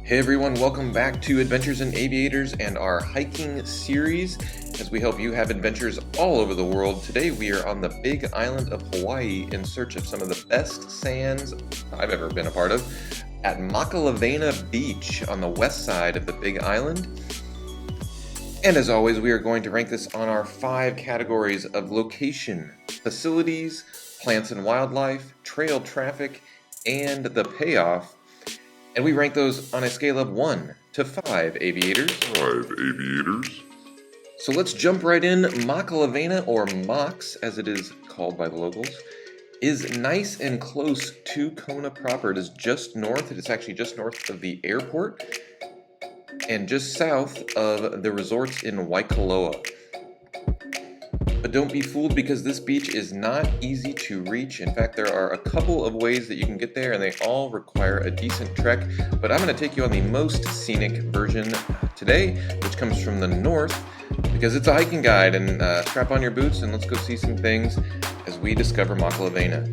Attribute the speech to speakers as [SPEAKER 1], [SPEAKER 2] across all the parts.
[SPEAKER 1] Hey everyone, welcome back to Adventures in Aviators and our hiking series as we help you have adventures all over the world. Today we are on the big island of Hawaii in search of some of the best sands I've ever been a part of at Makalawena Beach on the west side of the big island. And as always, we are going to rank this on our 5 categories of location, facilities, plants and wildlife, trail traffic, and the payoff. And we rank those on a scale of 1 to 5 aviators.
[SPEAKER 2] 5 aviators.
[SPEAKER 1] So let's jump right in. Makalawena, or Mox as it is called by the locals, is nice and close to Kona proper. It is just north. It is actually just north of the airport and just south of the resorts in Waikoloa. But don't be fooled, because this beach is not easy to reach. In fact, there are a couple of ways that you can get there, and they all require a decent trek. But I'm going to take you on the most scenic version today, which comes from the north, because it's a hiking guide. And strap on your boots and let's go see some things as we discover Makalawena.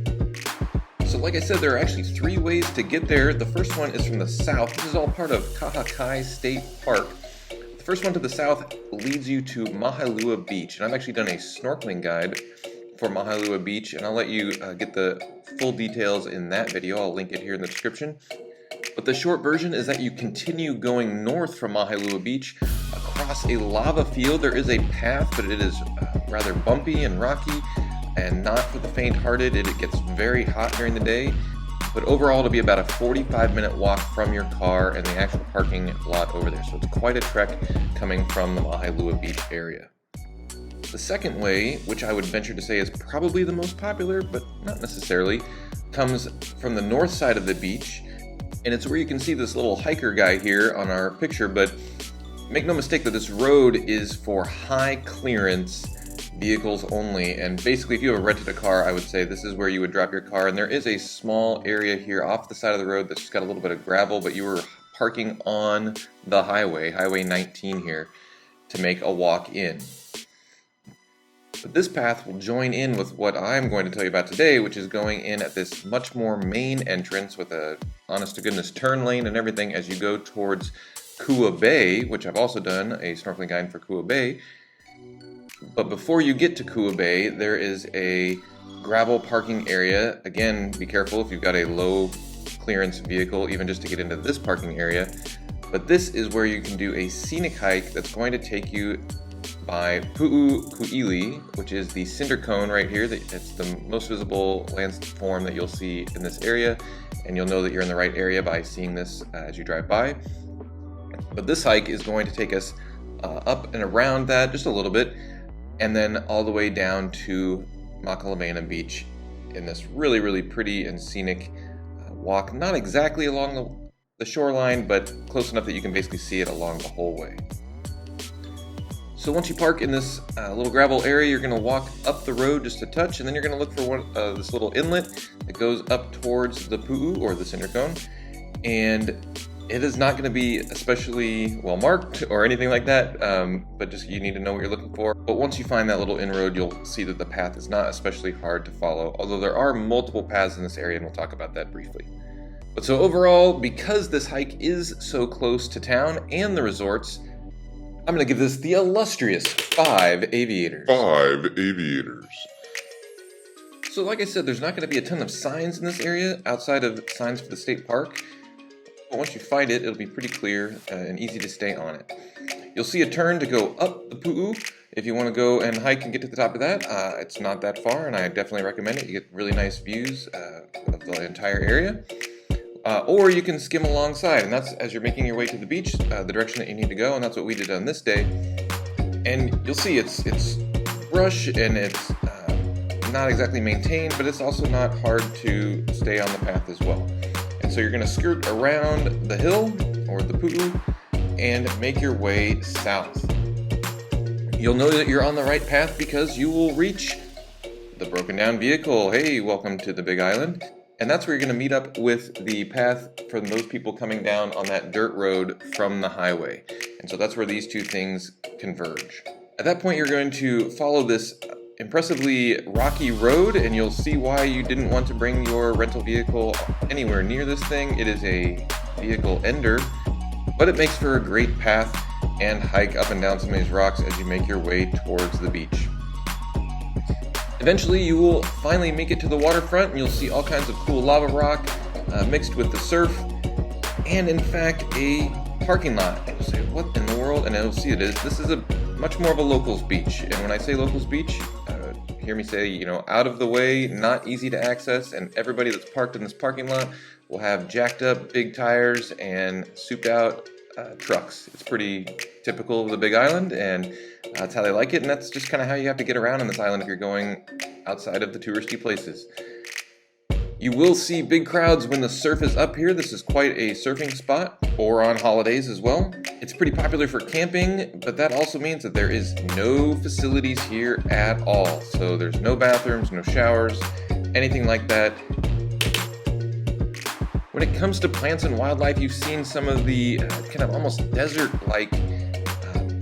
[SPEAKER 1] So like I said, there are actually 3 ways to get there. The first one is from the south. This is all part of Kahakai State Park. The first one to the south leads you to Makalawena Beach, and I've actually done a snorkeling guide for Makalawena Beach, and I'll let you get the full details in that video. I'll link it here in the description. But the short version is that you continue going north from Makalawena Beach across a lava field. There is a path, but it is rather bumpy and rocky and not for the faint-hearted. It gets very hot during the day. But overall, it'll be about a 45-minute walk from your car and the actual parking lot over there. So it's quite a trek coming from the Makalawena Beach area. The second way, which I would venture to say is probably the most popular, but not necessarily, comes from the north side of the beach. And it's where you can see this little hiker guy here on our picture, but make no mistake that this road is for high clearance vehicles only, and basically if you have rented a car, I would say this is where you would drop your car. And there is a small area here off the side of the road that's just got a little bit of gravel, but you were parking on the highway 19 here, to make a walk in. But this path will join in with what I'm going to tell you about today, which is going in at this much more main entrance with a honest to goodness turn lane and everything as you go towards Kua Bay, which I've also done a snorkeling guide for Kua Bay. But before you get to Kua Bay, there is a gravel parking area. Again, be careful if you've got a low clearance vehicle, even just to get into this parking area. But this is where you can do a scenic hike that's going to take you by Pu'uku'ili, which is the cinder cone right here. It's the most visible landform that you'll see in this area, and you'll know that you're in the right area by seeing this as you drive by. But this hike is going to take us up and around that just a little bit, and then all the way down to Makalawena Beach in this really, really pretty and scenic walk. Not exactly along the shoreline, but close enough that you can basically see it along the whole way. So once you park in this little gravel area, you're going to walk up the road just a touch, and then you're going to look for this little inlet that goes up towards the pu'u, or the cinder cone. And it is not going to be especially well marked or anything like that, but just you need to know what you're looking for. But once you find that little inroad, you'll see that the path is not especially hard to follow, although there are multiple paths in this area, and we'll talk about that briefly. But so overall, because this hike is so close to town and the resorts, I'm going to give this the illustrious 5 aviators.
[SPEAKER 2] 5 aviators.
[SPEAKER 1] So like I said, there's not going to be a ton of signs in this area outside of signs for the state park. But once you find it, it'll be pretty clear and easy to stay on it. You'll see a turn to go up the pu'u if you want to go and hike and get to the top of that. It's not that far, and I definitely recommend it. You get really nice views of the entire area. Or you can skim alongside, and that's as you're making your way to the beach, the direction that you need to go, and that's what we did on this day. And you'll see it's brush, and it's not exactly maintained, but it's also not hard to stay on the path as well. And so you're going to skirt around the hill, or the pu'u, and make your way south. You'll know that you're on the right path because you will reach the broken down vehicle. Hey, welcome to the Big Island. And that's where you're going to meet up with the path from those people coming down on that dirt road from the highway. And so that's where these two things converge. At that point, you're going to follow this impressively rocky road, and you'll see why you didn't want to bring your rental vehicle anywhere near this thing. It is a vehicle ender, but it makes for a great path and hike up and down some of these rocks as you make your way towards the beach. Eventually you will finally make it to the waterfront and you'll see all kinds of cool lava rock mixed with the surf, and in fact a parking lot. And you'll say, what in the world? And you'll see this is a much more of a locals beach. And when I say locals beach, hear me say, out of the way, not easy to access, and everybody that's parked in this parking lot will have jacked up big tires and souped out trucks. It's pretty typical of the Big Island, and that's how they like it, and that's just kind of how you have to get around on this island if you're going outside of the touristy places. You will see big crowds when the surf is up here. This is quite a surfing spot, or on holidays as well. It's pretty popular for camping, but that also means that there is no facilities here at all. So there's no bathrooms, no showers, anything like that. When it comes to plants and wildlife, you've seen some of the kind of almost desert-like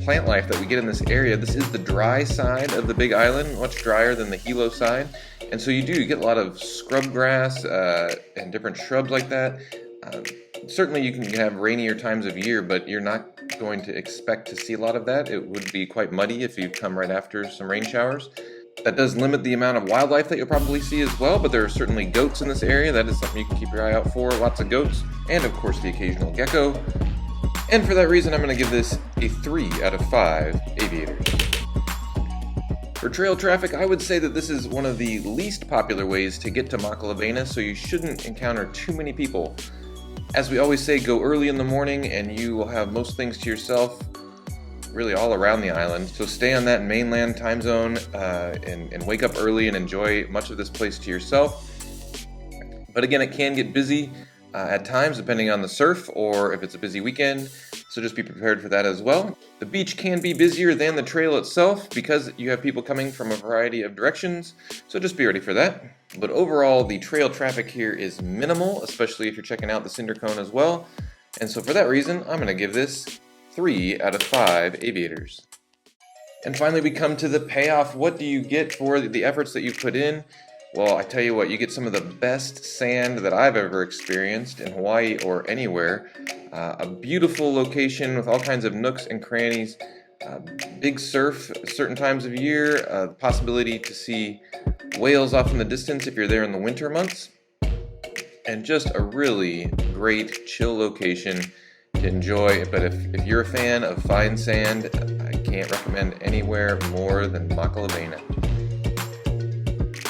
[SPEAKER 1] plant life that we get in this area. This is the dry side of the Big Island, much drier than the Hilo side. And so you get a lot of scrub grass and different shrubs like that. Certainly you can have rainier times of year, but you're not going to expect to see a lot of that. It would be quite muddy if you come right after some rain showers. That does limit the amount of wildlife that you'll probably see as well, but there are certainly goats in this area. That is something you can keep your eye out for. Lots of goats, and of course the occasional gecko. And for that reason, I'm going to give this a 3 out of 5 aviators. For trail traffic, I would say that this is one of the least popular ways to get to Makalawena, so you shouldn't encounter too many people. As we always say, go early in the morning and you will have most things to yourself, really all around the island. So stay on that mainland time zone and wake up early and enjoy much of this place to yourself. But again, it can get busy at times depending on the surf or if it's a busy weekend. So just be prepared for that as well. The beach can be busier than the trail itself because you have people coming from a variety of directions, so just be ready for that. But overall, the trail traffic here is minimal, especially if you're checking out the Cinder Cone as well. And so for that reason, I'm going to give this 3 out of 5 aviators. And finally, we come to the payoff. What do you get for the efforts that you've put in? Well, I tell you what, you get some of the best sand that I've ever experienced in Hawaii or anywhere. A beautiful location with all kinds of nooks and crannies, big surf at certain times of year, the possibility to see whales off in the distance if you're there in the winter months, and just a really great chill location to enjoy. But if you're a fan of fine sand, I can't recommend anywhere more than Makalawena.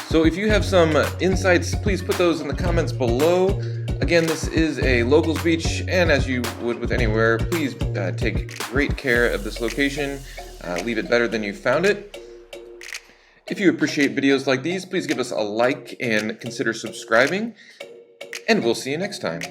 [SPEAKER 1] So if you have some insights, please put those in the comments below. Again, this is a locals beach, and as you would with anywhere, please take great care of this location. Leave it better than you found it. If you appreciate videos like these, please give us a like and consider subscribing, and we'll see you next time.